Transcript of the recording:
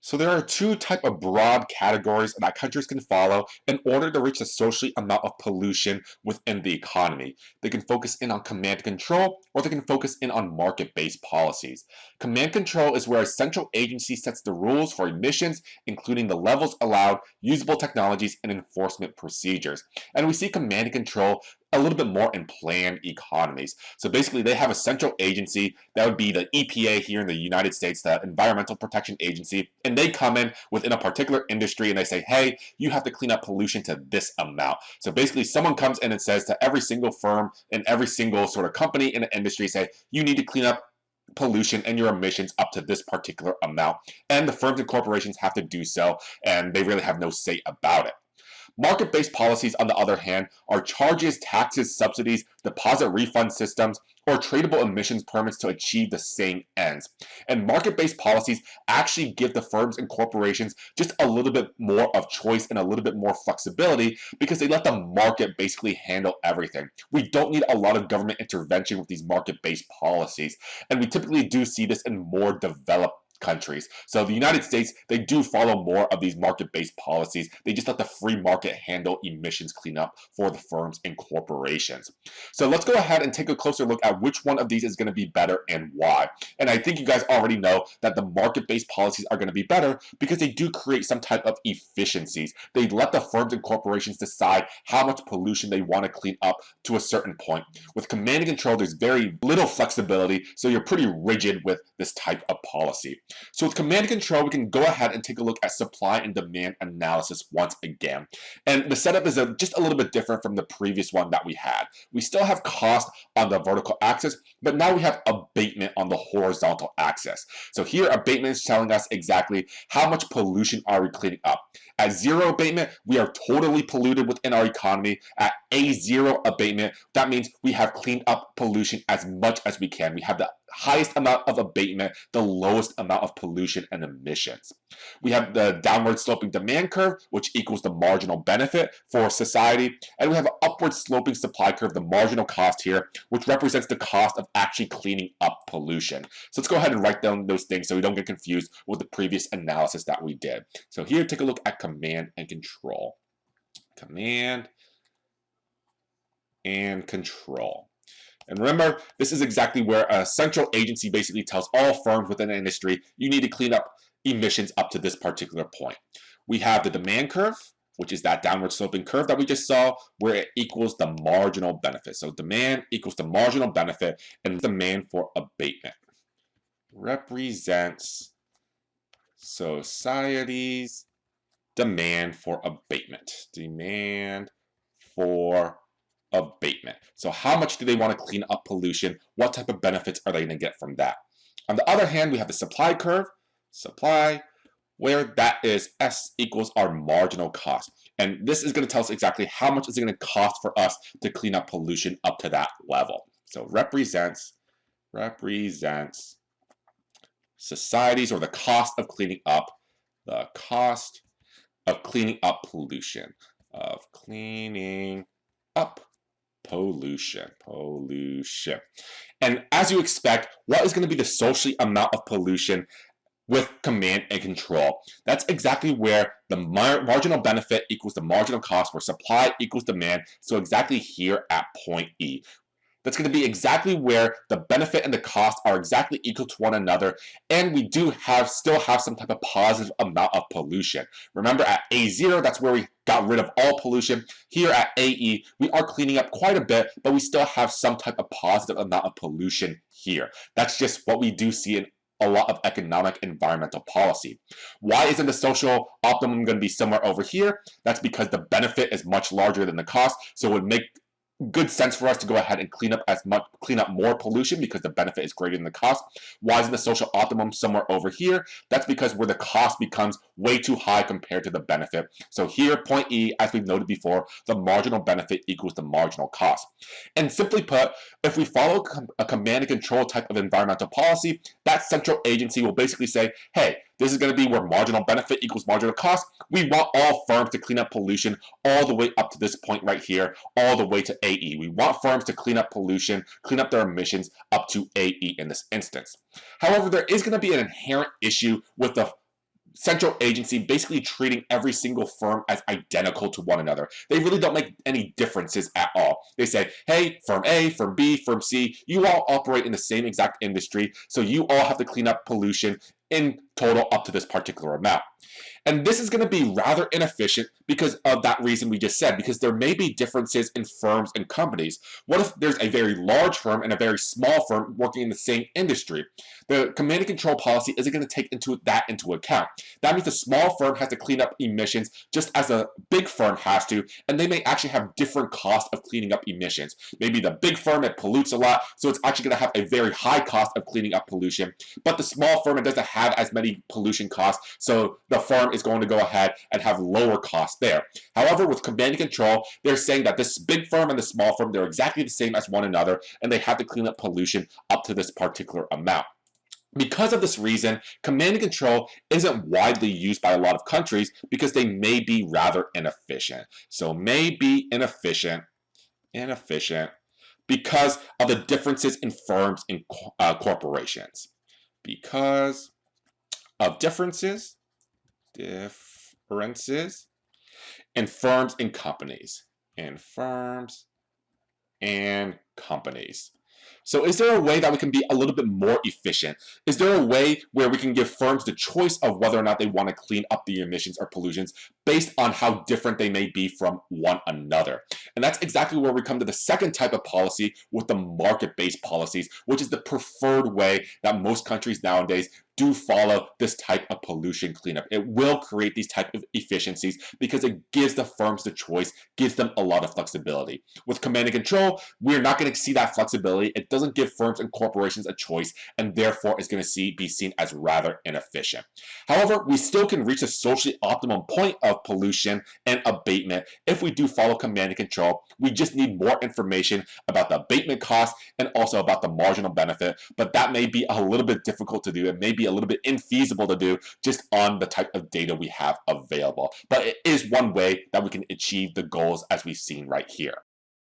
So there are two type of broad categories that countries can follow in order to reach the socially amount of pollution within the economy. They can focus in on command control, or they can focus in on market-based policies. Command control is where a central agency sets the rules for emissions, including the levels allowed, usable technologies, and enforcement procedures. And we see command and control a little bit more in planned economies. So basically they have a central agency, that would be the EPA here in the United States, the Environmental Protection Agency, and they come in within a particular industry and they say, hey, you have to clean up pollution to this amount. So basically someone comes in and says to every single firm and every single sort of company in the industry, say, you need to clean up pollution and your emissions up to this particular amount. And the firms and corporations have to do so, and they really have no say about it. Market-based policies, on the other hand, are charges, taxes, subsidies, deposit refund systems, or tradable emissions permits to achieve the same ends. And market-based policies actually give the firms and corporations just a little bit more of choice and a little bit more flexibility because they let the market basically handle everything. We don't need a lot of government intervention with these market-based policies, and we typically do see this in more developed countries. So the United States, they do follow more of these market-based policies. They just let the free market handle emissions cleanup for the firms and corporations. So let's go ahead and take a closer look at which one of these is going to be better and why. And I think you guys already know that the market-based policies are going to be better because they do create some type of efficiencies. They let the firms and corporations decide how much pollution they want to clean up to a certain point. With command and control, there's very little flexibility, so you're pretty rigid with this type of policy. So with command and control, we can go ahead and take a look at supply and demand analysis once again. And the setup is just a little bit different from the previous one that we had. We still have cost on the vertical axis, but now we have abatement on the horizontal axis. So here, abatement is telling us exactly how much pollution are we cleaning up. At zero abatement, we are totally polluted within our economy. At A0 abatement, that means we have cleaned up pollution as much as we can. We have the highest amount of abatement, the lowest amount of pollution and emissions. We have the downward sloping demand curve, which equals the marginal benefit for society. And we have an upward sloping supply curve, the marginal cost here, which represents the cost of actually cleaning up pollution. So let's go ahead and write down those things so we don't get confused with the previous analysis that we did. So here, take a look at command and control. Command and control. And remember, this is exactly where a central agency basically tells all firms within an industry, you need to clean up emissions up to this particular point. We have the demand curve, which is that downward sloping curve that we just saw, where it equals the marginal benefit. So demand equals the marginal benefit, and demand for abatement represents society's demand for abatement. Demand for abatement. So how much do they want to clean up pollution? What type of benefits are they going to get from that? On the other hand, we have the supply curve, supply, where that is S equals our marginal cost. And this is going to tell us exactly how much is it going to cost for us to clean up pollution up to that level. So represents societies, or the cost of cleaning up, the cost of cleaning up pollution, of cleaning up pollution. And as you expect, what is going to be the social amount of pollution with command and control? That's exactly where the marginal benefit equals the marginal cost, where supply equals demand. So exactly here at point E. That's going to be exactly where the benefit and the cost are exactly equal to one another, and we do still have some type of positive amount of pollution. Remember, at A0, that's where we got rid of all pollution. Here at AE, we are cleaning up quite a bit, but we still have some type of positive amount of pollution here. That's just what we do see in a lot of economic environmental policy. Why isn't the social optimum going to be somewhere over here? That's because the benefit is much larger than the cost, so it would make good sense for us to go ahead and clean up more pollution because the benefit is greater than the cost. Why isn't the social optimum somewhere over here? That's because where the cost becomes way too high compared to the benefit. So here, point E, as we've noted before, the marginal benefit equals the marginal cost. And simply put, if we follow a command and control type of environmental policy, that central agency will basically say, hey, this is going to be where marginal benefit equals marginal cost. We want all firms to clean up pollution all the way up to this point right here, all the way to AE. We want firms to clean up pollution, clean up their emissions up to AE in this instance. However, there is going to be an inherent issue with the central agency basically treating every single firm as identical to one another. They really don't make any differences at all. They say, hey, firm A, firm B, firm C, you all operate in the same exact industry, so you all have to clean up pollution in total up to this particular amount. And this is going to be rather inefficient because of that reason we just said, because there may be differences in firms and companies. What if there's a very large firm and a very small firm working in the same industry? The command and control policy isn't going to take that into account. That means a small firm has to clean up emissions just as a big firm has to, and they may actually have different costs of cleaning up emissions. Maybe the big firm, it pollutes a lot, so it's actually going to have a very high cost of cleaning up pollution, but the small firm, it doesn't have as many pollution costs, so the firm is going to go ahead and have lower costs there. However, with command and control, they're saying that this big firm and the small firm, they're exactly the same as one another, and they have to clean up pollution up to this particular amount. Because of this reason, command and control isn't widely used by a lot of countries because they may be rather inefficient. So may be inefficient because of the differences in firms and corporations. Because of differences in firms and companies. So is there a way that we can be a little bit more efficient? Is there a way where we can give firms the choice of whether or not they want to clean up the emissions or pollutions based on how different they may be from one another? And that's exactly where we come to the second type of policy with the market-based policies, which is the preferred way that most countries nowadays do follow this type of pollution cleanup. It will create these type of efficiencies because it gives the firms the choice, gives them a lot of flexibility. With command and control, we're not going to see that flexibility. It doesn't give firms and corporations a choice, and therefore is going to be seen as rather inefficient. However, we still can reach a socially optimum point of pollution and abatement if we do follow command and control. We just need more information about the abatement cost and also about the marginal benefit, but that may be a little bit difficult to do. It may be a little bit infeasible to do just on the type of data we have available. But it is one way that we can achieve the goals as we've seen right here.